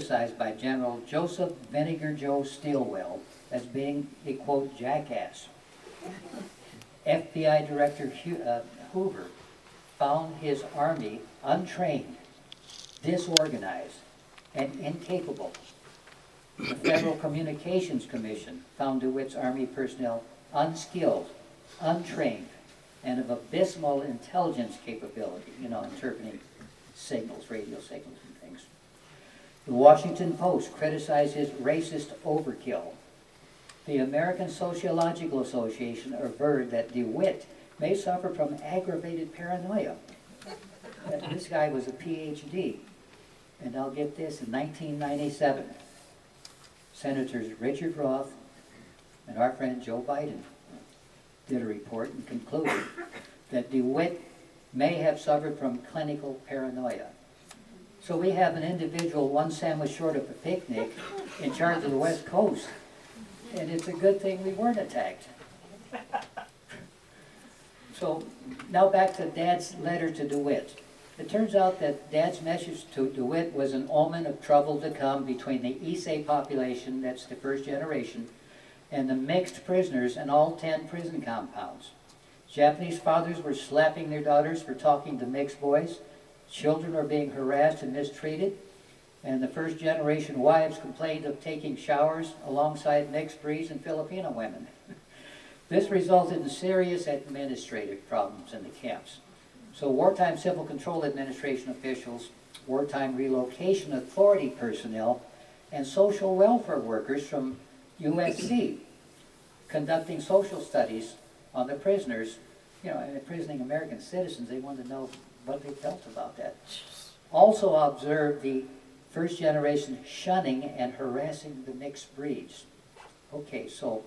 criticized by General Joseph Vinegar Joe Stilwell as being a, quote, jackass. FBI Director Hoover found his army untrained, disorganized, and incapable. The Federal Communications Commission found DeWitt's Army personnel unskilled, untrained, and of abysmal intelligence capability, interpreting signals, radio signals and things. The Washington Post criticized his racist overkill. The American Sociological Association averred that DeWitt may suffer from aggravated paranoia. This guy was a PhD. And I'll get this, in 1997, Senators Richard Roth and our friend Joe Biden did a report and concluded that DeWitt may have suffered from clinical paranoia. So we have an individual one sandwich short of a picnic in charge of the West Coast. And it's a good thing we weren't attacked. So now back to Dad's letter to DeWitt. It turns out that Dad's message to DeWitt was an omen of trouble to come between the Issei population, that's the first generation, and the mixed prisoners in all 10 prison compounds. Japanese fathers were slapping their daughters for talking to mixed boys. Children are being harassed and mistreated. And the first generation wives complained of taking showers alongside mixed breeds and Filipino women. This resulted in serious administrative problems in the camps. So wartime civil control administration officials, wartime relocation authority personnel, and social welfare workers from USC conducting social studies on the prisoners, and imprisoning American citizens. They wanted to know what they felt about that. Also observed the first generation shunning and harassing the mixed breeds. Okay, so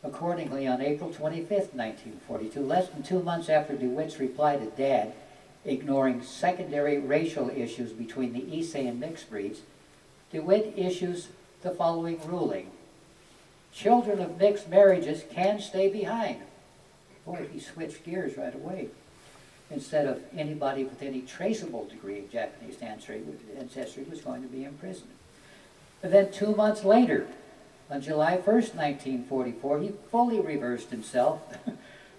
accordingly, on April 25th, 1942, less than 2 months after DeWitt's reply to Dad, ignoring secondary racial issues between the Issei and mixed breeds, DeWitt issues the following ruling. Children of mixed marriages can stay behind. Boy, he switched gears right away. Instead of anybody with any traceable degree of Japanese ancestry was going to be imprisoned. But then 2 months later, on July 1st, 1944, he fully reversed himself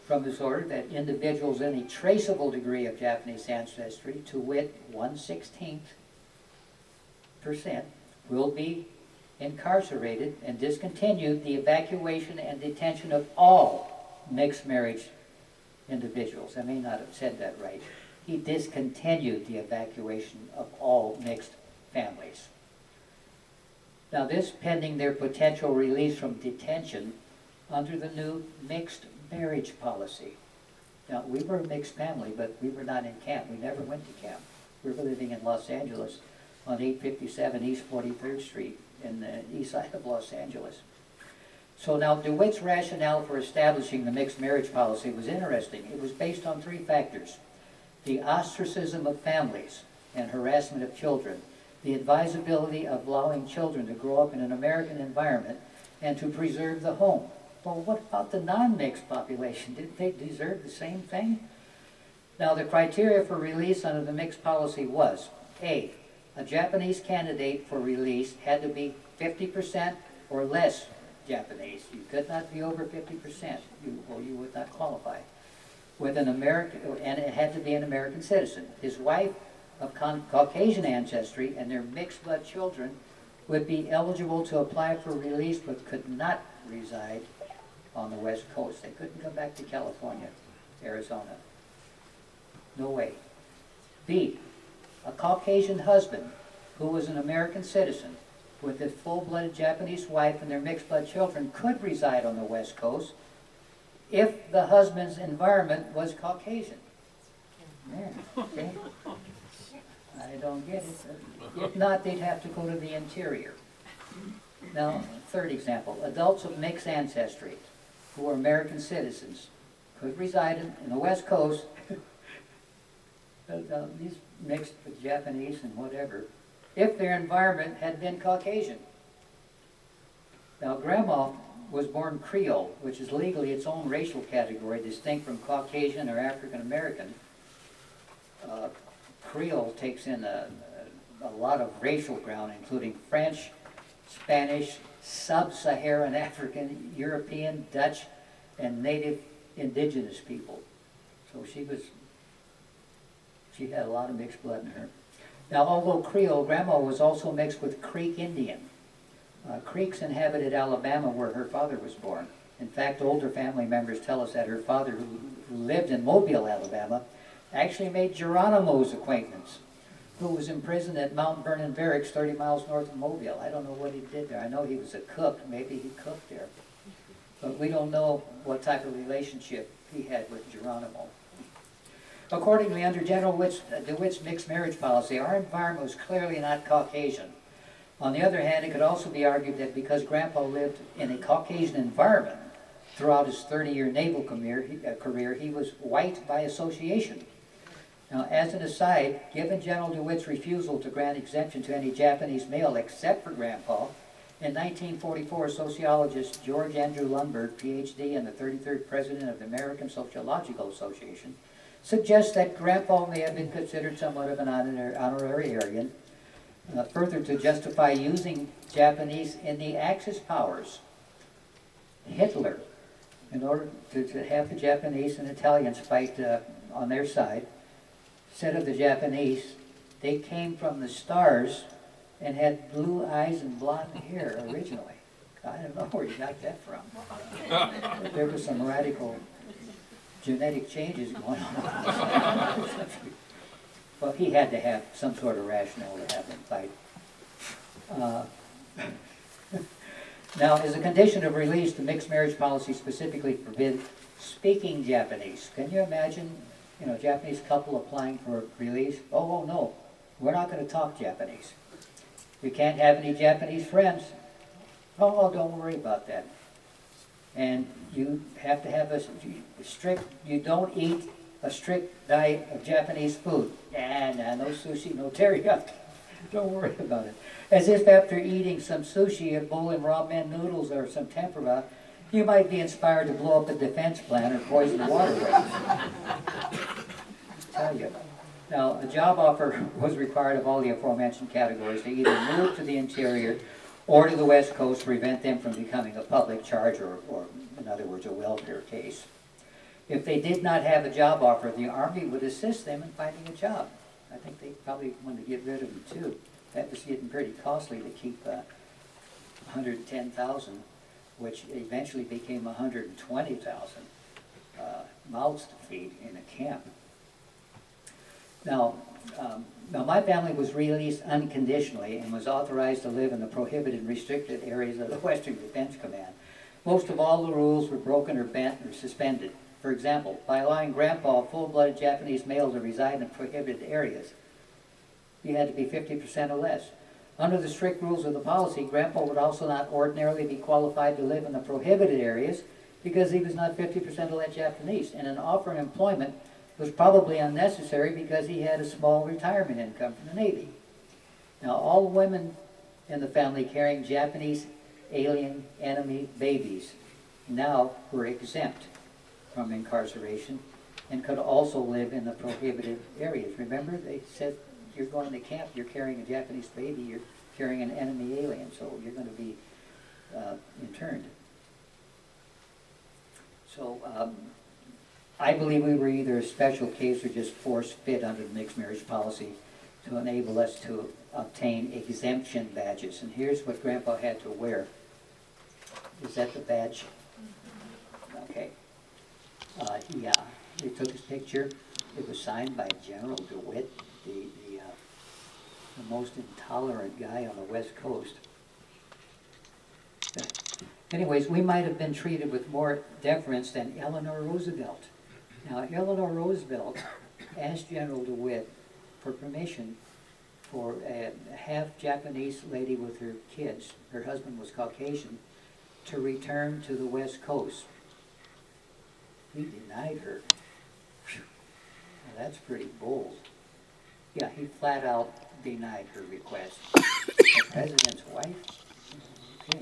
from this order that individuals any traceable degree of Japanese ancestry, to wit 1/16%, will be incarcerated, and discontinued the evacuation and detention of all mixed marriage individuals. I may not have said that right. He discontinued the evacuation of all mixed families. Now this pending their potential release from detention under the new mixed marriage policy. Now we were a mixed family, but we were not in camp. We never went to camp. We were living in Los Angeles on 857 East 43rd Street in the east side of Los Angeles. So now DeWitt's rationale for establishing the mixed marriage policy was interesting. It was based on 3 factors: the ostracism of families and harassment of children, the advisability of allowing children to grow up in an American environment, and to preserve the home. Well, what about the non-mixed population? Didn't they deserve the same thing? Now, the criteria for release under the mixed policy was, A, a Japanese candidate for release had to be 50% or less Japanese. You could not be over 50%, or you would not qualify. With an American, and it had to be an American citizen. His wife of Caucasian ancestry and their mixed blood children would be eligible to apply for release, but could not reside on the West Coast. They couldn't come back to California, Arizona. No way. B, a Caucasian husband who was an American citizen with a full-blooded Japanese wife and their mixed-blood children could reside on the West Coast if the husband's environment was Caucasian. Man, okay. I don't get it. If not, they'd have to go to the interior. Now, third example, adults of mixed ancestry who are American citizens could reside in the West Coast, these mixed with Japanese and whatever, if their environment had been Caucasian. Now, Grandma was born Creole, which is legally its own racial category, distinct from Caucasian or African American. Creole takes in a a lot of racial ground, including French, Spanish, Sub-Saharan African, European, Dutch, and native indigenous people. So she had a lot of mixed blood in her. Now, although Creole, Grandma was also mixed with Creek Indian. Creeks inhabited Alabama, where her father was born. In fact, older family members tell us that her father, who lived in Mobile, Alabama, actually made Geronimo's acquaintance, who was imprisoned at Mount Vernon Barracks, 30 miles north of Mobile. I don't know what he did there. I know he was a cook. Maybe he cooked there. But we don't know what type of relationship he had with Geronimo. Accordingly, under General DeWitt's mixed marriage policy, our environment was clearly not Caucasian. On the other hand, it could also be argued that because Grandpa lived in a Caucasian environment throughout his 30-year naval career, he was white by association. Now, as an aside, given General DeWitt's refusal to grant exemption to any Japanese male except for Grandpa, in 1944, sociologist George Andrew Lundberg, PhD and the 33rd president of the American Sociological Association, suggests that Grandpa may have been considered somewhat of an honorarian, further to justify using Japanese in the Axis powers. Hitler, in order to have the Japanese and Italians fight on their side, said of the Japanese, they came from the stars and had blue eyes and blonde hair originally. I don't know where you got that from. There was some radical genetic changes going on. Well, he had to have some sort of rationale to have them fight. Now, as a condition of release, the mixed marriage policy specifically forbid speaking Japanese. Can you imagine, a Japanese couple applying for release? Oh, no, we're not going to talk Japanese. We can't have any Japanese friends. Oh, don't worry about that. And you have to have a strict, you don't eat a strict diet of Japanese food. No sushi, no teriyaki. Don't worry about it. As if after eating some sushi, a bowl of ramen noodles, or some tempura, you might be inspired to blow up a defense plant or poison waterways. Tell you. Now, a job offer was required of all the aforementioned categories to either move to the interior or to the West Coast to prevent them from becoming a public charge or in other words, a welfare case. If they did not have a job offer, the Army would assist them in finding a job. I think they probably wanted to get rid of them too. That was getting pretty costly to keep 110,000, which eventually became 120,000 mouths to feed in a camp. Now, my family was released unconditionally and was authorized to live in the prohibited and restricted areas of the Western Defense Command. Most of all the rules were broken or bent or suspended. For example, by allowing Grandpa, a full-blooded Japanese male, to reside in prohibited areas, he had to be 50% or less. Under the strict rules of the policy, Grandpa would also not ordinarily be qualified to live in the prohibited areas because he was not 50% or less Japanese, and an offer of employment was probably unnecessary because he had a small retirement income from the Navy. Now, all women in the family carrying Japanese alien enemy babies now were exempt from incarceration and could also live in the prohibited areas. Remember, they said you're going to camp, you're carrying a Japanese baby, you're carrying an enemy alien, so you're going to be interned. So I believe we were either a special case or just force fit under the mixed marriage policy to enable us to obtain exemption badges. And here's what Grandpa had to wear. Is that the badge? Okay. They took his picture. It was signed by General DeWitt, the most intolerant guy on the West Coast. Anyways, we might have been treated with more deference than Eleanor Roosevelt. Now, Eleanor Roosevelt asked General DeWitt for permission for a half-Japanese lady with her kids, her husband was Caucasian, to return to the West Coast. He denied her. Whew. Now, that's pretty bold. Yeah, he flat out denied her request. The president's wife? Okay.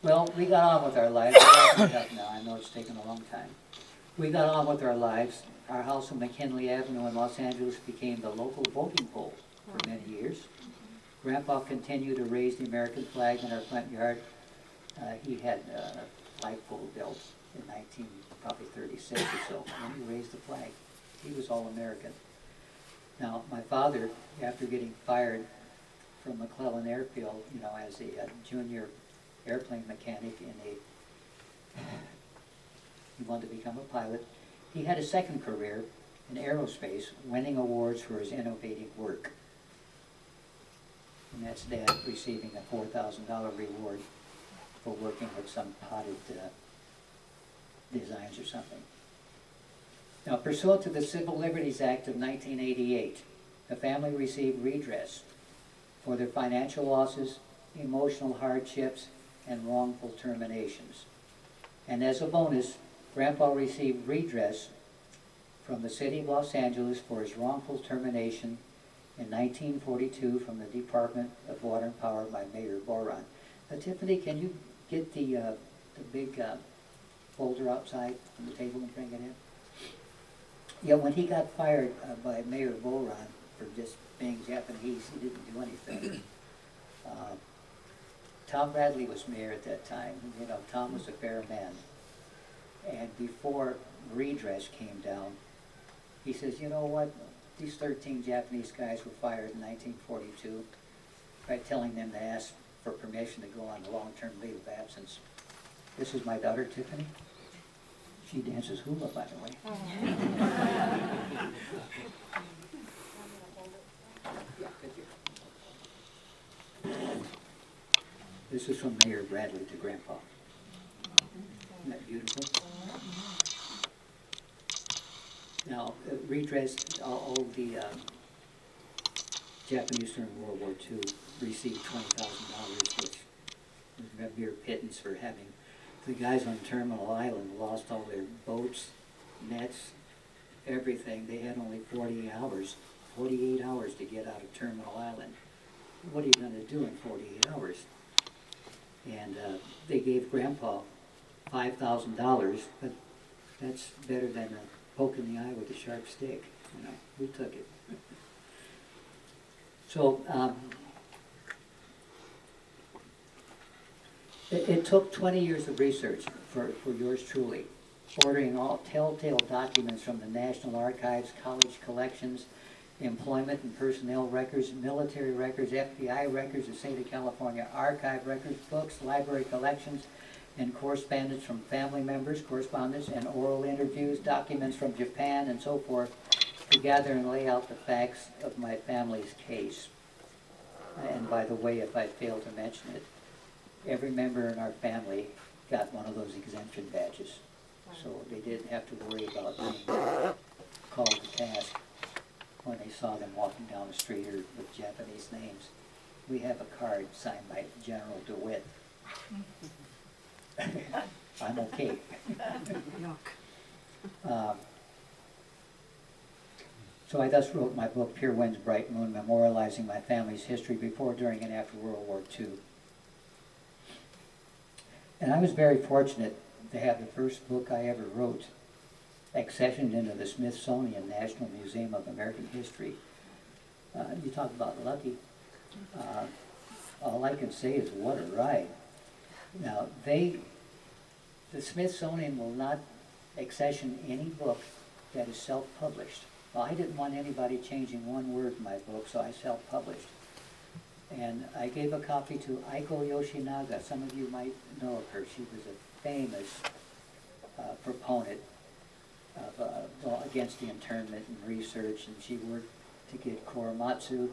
Well, we got on with our lives. Now, I know it's taken a long time. We got on with our lives. Our house on McKinley Avenue in Los Angeles became the local voting poll. for many years. Grandpa continued to raise the American flag in our front yard. He had a flagpole built in probably 36 or so, and he raised the flag. He was all American. Now, my father, after getting fired from McClellan Airfield, as a junior airplane mechanic he wanted to become a pilot. He had a second career in aerospace, winning awards for his innovative work. And that's Dad receiving a $4,000 reward for working with some potted designs or something. Now, pursuant to the Civil Liberties Act of 1988, the family received redress for their financial losses, emotional hardships, and wrongful terminations. And as a bonus, Grandpa received redress from the City of Los Angeles for his wrongful termination in 1942 from the Department of Water and Power by Mayor Boron. Tiffany, can you get the big folder outside from the table and bring it in? Yeah, when he got fired by Mayor Boron for just being Japanese, he didn't do anything. Tom Bradley was mayor at that time. Tom was a fair man. And before redress came down, he says, you know what? These 13 Japanese guys were fired in 1942 by telling them to ask for permission to go on a long-term leave of absence. This is my daughter, Tiffany. She dances hula, by the way. Yeah, good deal. This is from Mayor Bradley to Grandpa. Isn't that beautiful? Now, redress, all the Japanese during World War II received $20,000, which was a mere pittance for having the guys on Terminal Island lost all their boats, nets, everything. They had only 48 hours to get out of Terminal Island. What are you going to do in 48 hours? And they gave Grandpa $5,000, but that's better than a poke in the eye with a sharp stick. We took it. So it took 20 years of research for yours truly, ordering all telltale documents from the National Archives, college collections, employment and personnel records, military records, FBI records, the State of California Archive records, books, library collections, and correspondence from family members, and oral interviews, documents from Japan, and so forth, to gather and lay out the facts of my family's case. And by the way, if I fail to mention it, every member in our family got one of those exemption badges. So they didn't have to worry about being called to task when they saw them walking down the street or with Japanese names. We have a card signed by General DeWitt. I'm okay. So I thus wrote my book, Pure Wind's Bright Moon, memorializing my family's history before, during, and after World War II. And I was very fortunate to have the first book I ever wrote accessioned into the Smithsonian National Museum of American History. You talk about lucky. All I can say is what a ride. Now, the Smithsonian will not accession any book that is self-published. Well, I didn't want anybody changing one word in my book, so I self-published. And I gave a copy to Aiko Yoshinaga. Some of you might know of her. She was a famous proponent of against the internment and research, and she worked to get Korematsu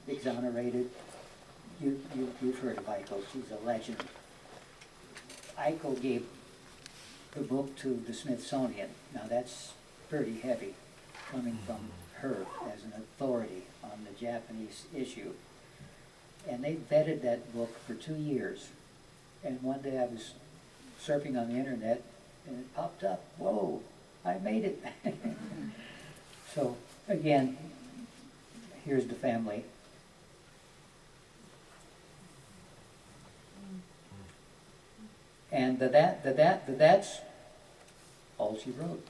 exonerated. You've heard of Aiko. She's a legend. Aiko gave the book to the Smithsonian. Now that's pretty heavy, coming from her as an authority on the Japanese issue. And they vetted that book for 2 years. And one day I was surfing on the internet and it popped up. Whoa, I made it. So again, here's the family. And that's all she wrote.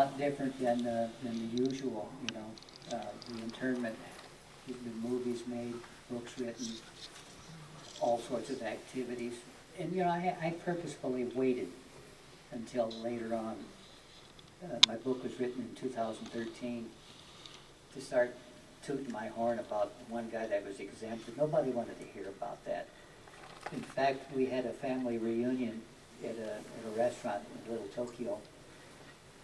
lot different than the usual, you know, the internment. There's been movies made, books written, all sorts of activities. And, you know, I purposefully waited until later on. My book was written in 2013 to start tooting my horn about one guy that was exempted. Nobody wanted to hear about that. In fact, we had a family reunion at a restaurant in Little Tokyo,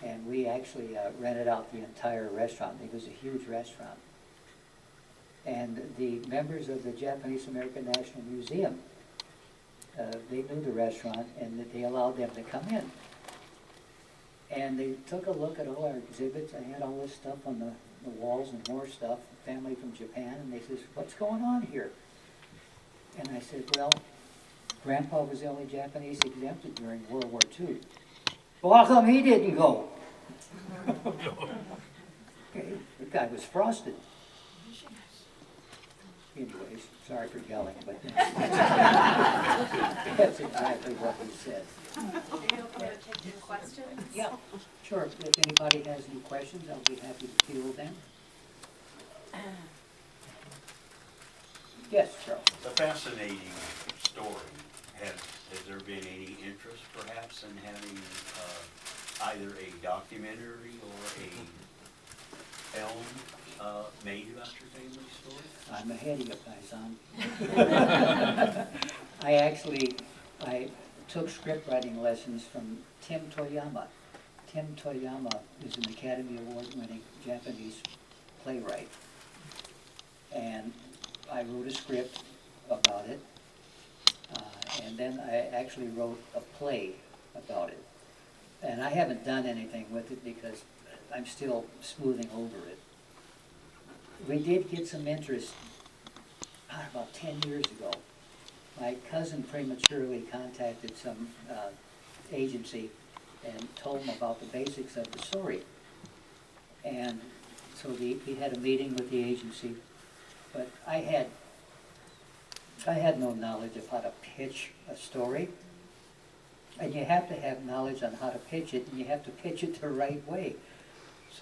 and we actually rented out the entire restaurant. It was a huge restaurant. And the members of the Japanese American National Museum, they knew the restaurant, and that they allowed them to come in. And they took a look at all our exhibits. I had all this stuff on the walls and more stuff, family from Japan, and they says, "What's going on here?" And I said, "Well, Grandpa was the only Japanese exempted during World War II. Well, how come he didn't go?" Okay, the guy was frosted. Anyways, sorry for yelling, but that's exactly what he said. Are you okay to take your questions? Yeah, sure. If anybody has any questions, I'll be happy to field them. Yes, Charles. It's a fascinating story. Has there been any interest, perhaps, in having either a documentary or a film made about your family story? I'm ahead of you, Paisan. I took script writing lessons from Tim Toyama. Tim Toyama is an Academy Award-winning Japanese playwright. And I wrote a script about it, and then I actually wrote a play about it. And I haven't done anything with it because I'm still smoothing over it. We did get some interest about 10 years ago. My cousin prematurely contacted some agency and told them about the basics of the story. And so he had a meeting with the agency, but I had no knowledge of how to pitch a story. And you have to have knowledge on how to pitch it, and you have to pitch it the right way.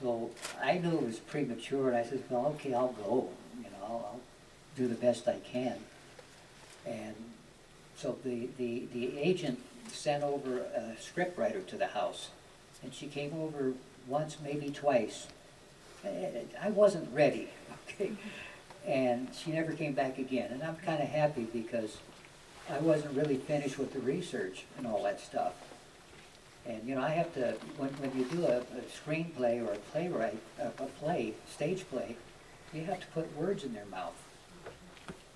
So I knew it was premature, and I said, "Well, okay, I'll go. You know, I'll do the best I can." And so the agent sent over a scriptwriter to the house, and she came over once, maybe twice. I wasn't ready, okay? And she never came back again. And I'm kind of happy because I wasn't really finished with the research and all that stuff. And, you know, I have to, when you do a screenplay or a stage play, you have to put words in their mouth.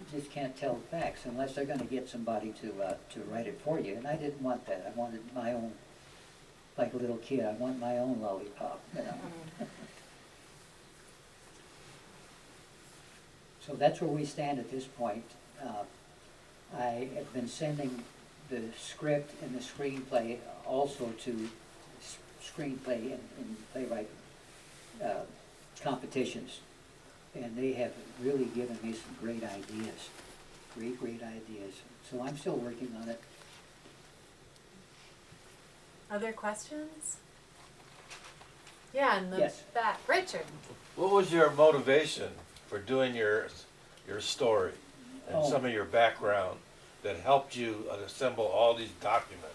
You just can't tell the facts unless they're going to get somebody to write it for you. And I didn't want that. I wanted my own, like a little kid, I want my own lollipop, you know. So that's where we stand at this point. I have been sending the script and the screenplay also to screenplay and playwright competitions. And they have really given me some great ideas, great ideas. So I'm still working on it. Other questions? Yeah, in the Yes. back. Richard. What was your motivation for doing your story and some of your background that helped you assemble all these documents?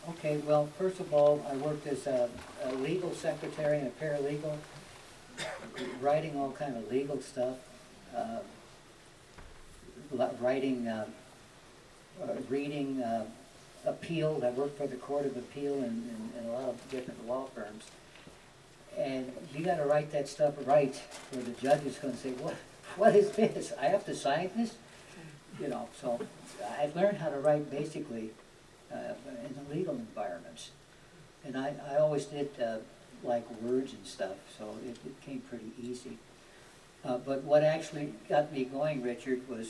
Okay, well, first of all, I worked as a legal secretary and a paralegal, writing all kind of legal stuff, reading appeal. I worked for the Court of Appeal in a lot of different law firms. And you got to write that stuff right, or the judge is going to say, what is this? I have to sign this? You know, so I learned how to write basically in the legal environments. And I always did like words and stuff, so it came pretty easy. But what actually got me going, Richard, was